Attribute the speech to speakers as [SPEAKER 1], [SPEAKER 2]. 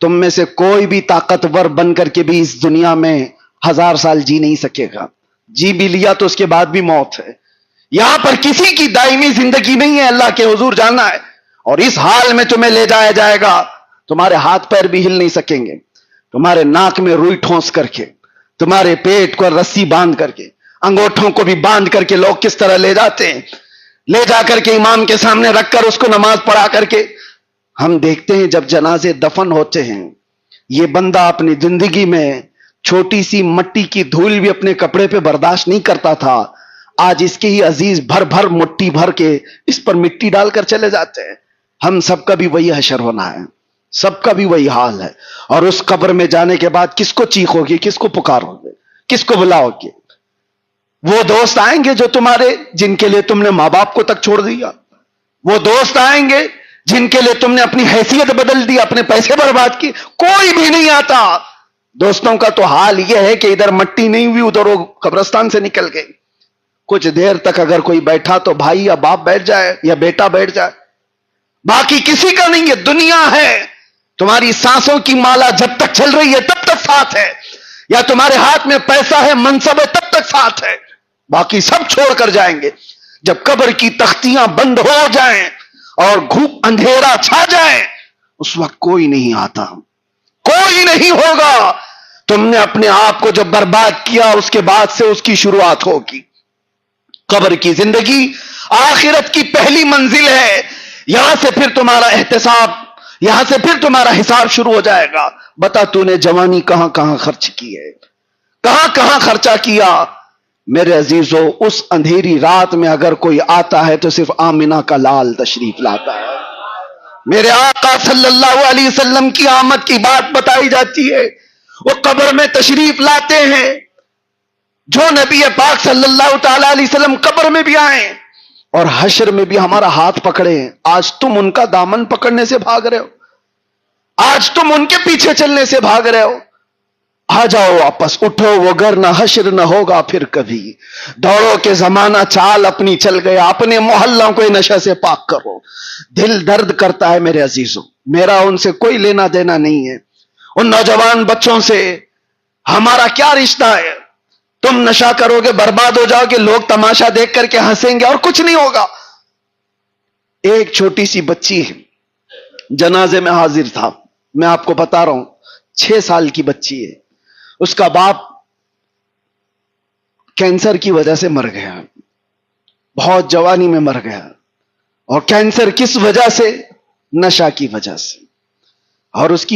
[SPEAKER 1] تم میں سے کوئی بھی طاقتور بن کر کے بھی اس دنیا میں 1000 سال جی نہیں سکے گا. جی بھی لیا تو اس کے بعد بھی موت ہے. یہاں پر کسی کی دائمی زندگی نہیں ہے, اللہ کے حضور جانا ہے. اور اس حال میں تمہیں لے جایا جائے گا, تمہارے ہاتھ پیر بھی ہل نہیں سکیں گے, تمہارے ناک میں روئی ٹھونس کر کے, تمہارے پیٹ کو رسی باندھ کر کے, انگوٹھوں کو بھی باندھ کر کے لوگ کس طرح لے جاتے ہیں, لے جا کر کے امام کے سامنے رکھ کر اس کو نماز پڑھا کر کے. ہم دیکھتے ہیں جب جنازے دفن ہوتے ہیں, یہ بندہ اپنی زندگی میں چھوٹی سی مٹی کی دھول بھی اپنے کپڑے پہ برداشت نہیں کرتا تھا. آج اس کے ہی عزیز بھر بھر مٹی بھر کے اس پر مٹی ڈال کر چلے جاتے ہیں. ہم سب کا بھی وہی حشر ہونا ہے, سب کا بھی وہی حال ہے. اور اس قبر میں جانے کے بعد کس کو چیخو گے, کس کو پکارو گے, کس کو بلاؤ گے؟ وہ دوست آئیں گے جو تمہارے, جن کے لیے تم نے ماں باپ کو تک چھوڑ دیا. وہ دوست آئیں گے جن کے لیے تم نے اپنی حیثیت بدل دی, اپنے پیسے برباد کی. کوئی بھی نہیں آتا. دوستوں کا تو حال یہ ہے کہ ادھر مٹی نہیں ہوئی, ادھر وہ قبرستان سے نکل گئے. کچھ دیر تک اگر کوئی بیٹھا تو بھائی یا باپ بیٹھ جائے یا بیٹا بیٹھ جائے, باقی کسی کا نہیں ہے. دنیا ہے, تمہاری سانسوں کی مالا جب تک چل رہی ہے تب تک ساتھ ہے, یا تمہارے ہاتھ میں پیسہ ہے, منصب ہے, تب تک ساتھ ہے. باقی سب چھوڑ کر جائیں گے. جب قبر کی تختیاں بند ہو جائیں اور گھوپ اندھیرا چھا جائے, اس وقت کوئی نہیں آتا, کوئی نہیں ہوگا. تم نے اپنے آپ کو جب برباد کیا, اس کے بعد سے اس کی شروعات ہوگی. قبر کی زندگی آخرت کی پہلی منزل ہے. یہاں سے پھر تمہارا احتساب, یہاں سے پھر تمہارا حساب شروع ہو جائے گا. بتا تو نے جوانی کہاں کہاں خرچ کی ہے, کہاں کہاں خرچہ کیا. میرے عزیزو, اس اندھیری رات میں اگر کوئی آتا ہے تو صرف آمنہ کا لال تشریف لاتا ہے. میرے آقا صلی اللہ علیہ وسلم کی آمد کی بات بتائی جاتی ہے. وہ قبر میں تشریف لاتے ہیں. جو نبی پاک صلی اللہ تعالی علیہ وسلم قبر میں بھی آئیں اور حشر میں بھی ہمارا ہاتھ پکڑے. آج تم ان کا دامن پکڑنے سے بھاگ رہے ہو, آج تم ان کے پیچھے چلنے سے بھاگ رہے ہو. آ جاؤ واپس, اٹھو, وہ گھر نہ حشر نہ ہوگا پھر کبھی. دوڑو کے زمانہ چال اپنی چل گیا, اپنے محلوں کو نشہ سے پاک کرو. دل درد کرتا ہے میرے عزیزوں, میرا ان سے کوئی لینا دینا نہیں ہے. ان نوجوان بچوں سے ہمارا کیا رشتہ ہے؟ تم نشہ کرو گے, برباد ہو جاؤ گے, لوگ تماشا دیکھ کر کے ہنسیں گے اور کچھ نہیں ہوگا. ایک چھوٹی سی بچی جنازے میں حاضر تھا, میں آپ کو بتا رہا ہوں, 6 سال کی بچی ہے. اس کا باپ کینسر کی وجہ سے مر گیا, بہت جوانی میں مر گیا. اور کینسر کس وجہ سے؟ نشہ کی وجہ سے. اور اس کی